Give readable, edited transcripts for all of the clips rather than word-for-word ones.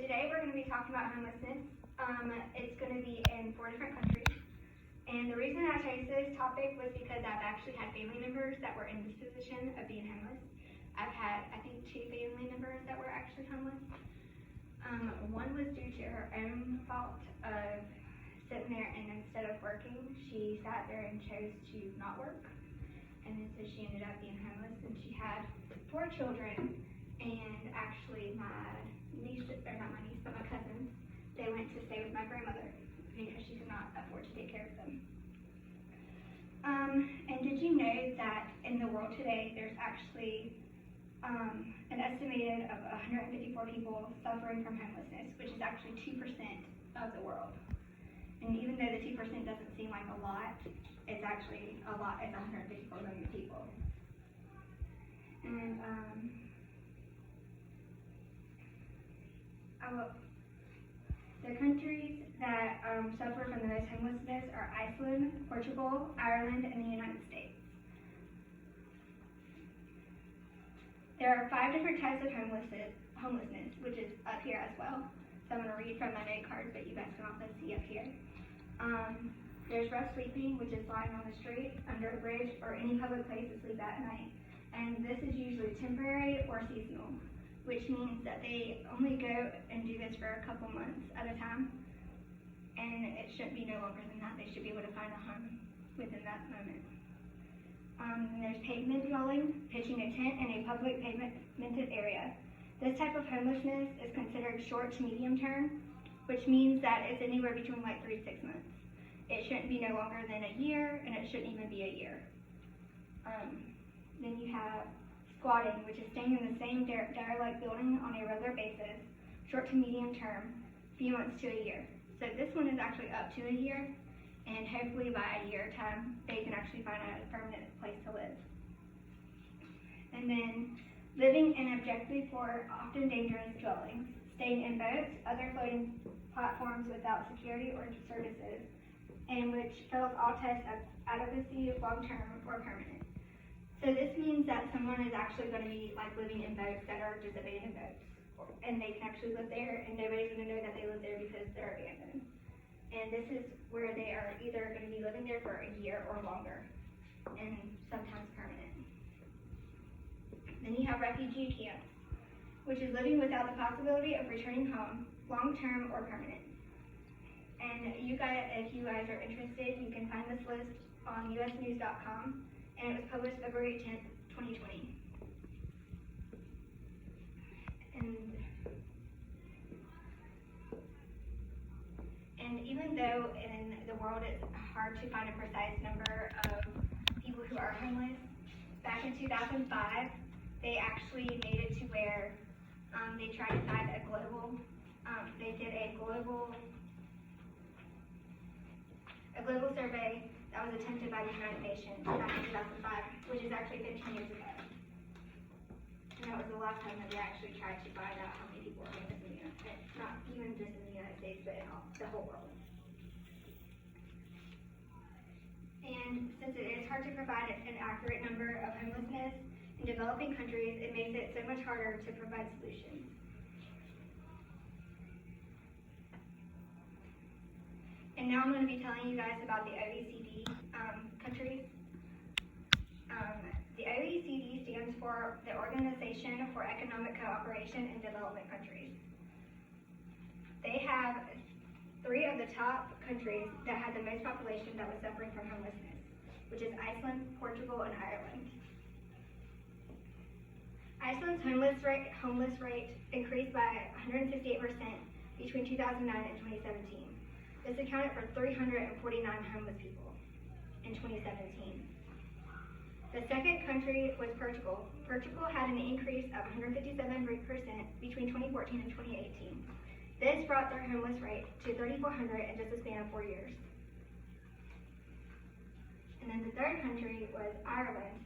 today we're going to be talking about homelessness. It's going to be in 4 different countries. And the reason I chose this topic was because I've actually had family members that were in this position of being homeless. I've had, I think, 2 family members that were actually homeless. One was due to her own fault of sitting there, and instead of working, she sat there and chose to not work. And then so she ended up being homeless, and she had 4 children. And actually my niece, or not my niece, but my cousins, they went to stay with my grandmother because she could not afford to take care of them. And did you know that in the world today, there's actually an estimated of 154 people suffering from homelessness, which is actually 2% of the world. And even though the 2% doesn't seem like a lot, it's actually a lot. It's 154 million people. And the countries that suffer from the most homelessness are Iceland, Portugal, Ireland, and the United States. There are 5 different types of homelessness, which is up here as well. So I'm going to read from my note cards, but you guys can also see up here. There's rough sleeping, which is lying on the street, under a bridge, or any public place to sleep at night. And this is usually temporary or seasonal, which means that they only go and do this for a couple months at a time. And it shouldn't be no longer than that. They should be able to find a home within that moment. And there's pavement dwelling, pitching a tent in a public pavemented area. This type of homelessness is considered short to medium term, which means that it's anywhere between like 3 to 6 months. It shouldn't be no longer than a year, and it shouldn't even be a year. Then you have squatting, which is staying in the same derelict building on a regular basis, short to medium term, few months to a year. So this one is actually up to a year, and hopefully by a year time, they can actually find a permanent place to live. And then living in objectively poor, often dangerous dwellings, staying in boats, other floating platforms without security or services, and which fails all tests of adequacy, long-term or permanent. So this means that someone is actually going to be like living in boats that are just abandoned boats, and they can actually live there, and nobody's going to know that they live there because they're abandoned. And this is where they are either going to be living there for a year or longer, and sometimes permanent. Then you have refugee camps, which is living without the possibility of returning home, long-term or permanent. And you guys, if you guys are interested, you can find this list on usnews.com, and it was published February 10th, 2020. And even though in the world it's hard to find a precise number of people who are homeless, back in 2005, they actually made it to where they tried to find a global, they did a global survey that was attempted by the United Nations back in 2005, which is actually 15 years ago. And that was the last time that they actually tried to find out how many people were homeless in the United States, not even just in the United States, but in the whole world. And since it is hard to provide an accurate number of homelessness in developing countries, it makes it so much harder to provide solutions. And now I'm going to be telling you guys about the OECD countries. The OECD stands for the Organization for Economic Cooperation in Development Countries. They have 3 of the top countries that had the most population that was suffering from homelessness, which is Iceland, Portugal, and Ireland. Iceland's homeless rate increased by 158% between 2009 and 2017. This accounted for 349 homeless people in 2017. The second country was Portugal. Portugal had an increase of 157% between 2014 and 2018. This brought their homeless rate to 3,400 in just a span of 4 years. And then the third country was Ireland.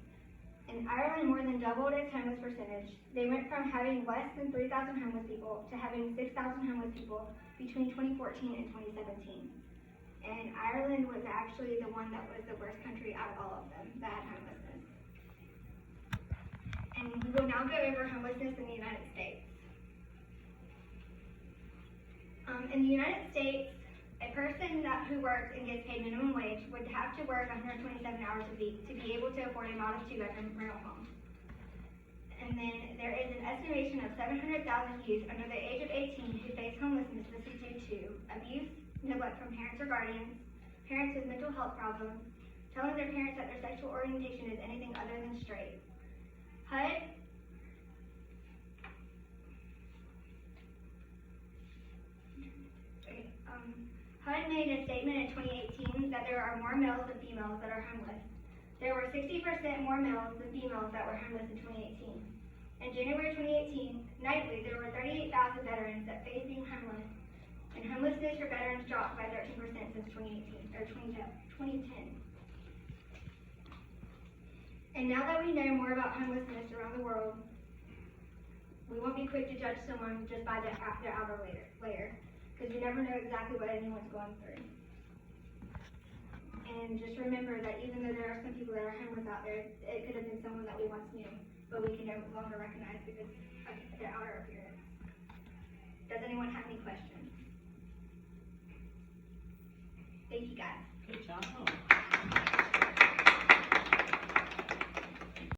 And Ireland more than doubled its homeless percentage. They went from having less than 3,000 homeless people to having 6,000 homeless people between 2014 and 2017. And Ireland was actually the one that was the worst country out of all of them that had homelessness. And we will now go over homelessness in the United States. In the United States, a person who works and gets paid minimum wage would have to work 127 hours a week to be able to afford a modest 2-bedroom rental home. And then there is an estimation of 700,000 youth under the age of 18 who face homelessness. This is due to abuse, neglect from parents or guardians, parents with mental health problems, telling their parents that their sexual orientation is anything other than straight. HUD made a statement in 2018 that there are more males than females that are homeless. There were 60% more males than females that were homeless in 2018. In January 2018, nightly, there were 38,000 veterans that faced being homeless, and homelessness for veterans dropped by 13% since 2018 or 2010. And now that we know more about homelessness around the world, we won't be quick to judge someone just by their outer layer, because we never know exactly what anyone's going through. And just remember that even though there are some people that are homeless out there, it could have been someone that we once knew, but we can no longer recognize because of their outer appearance. Does anyone have any questions? Thank you, guys. Good job.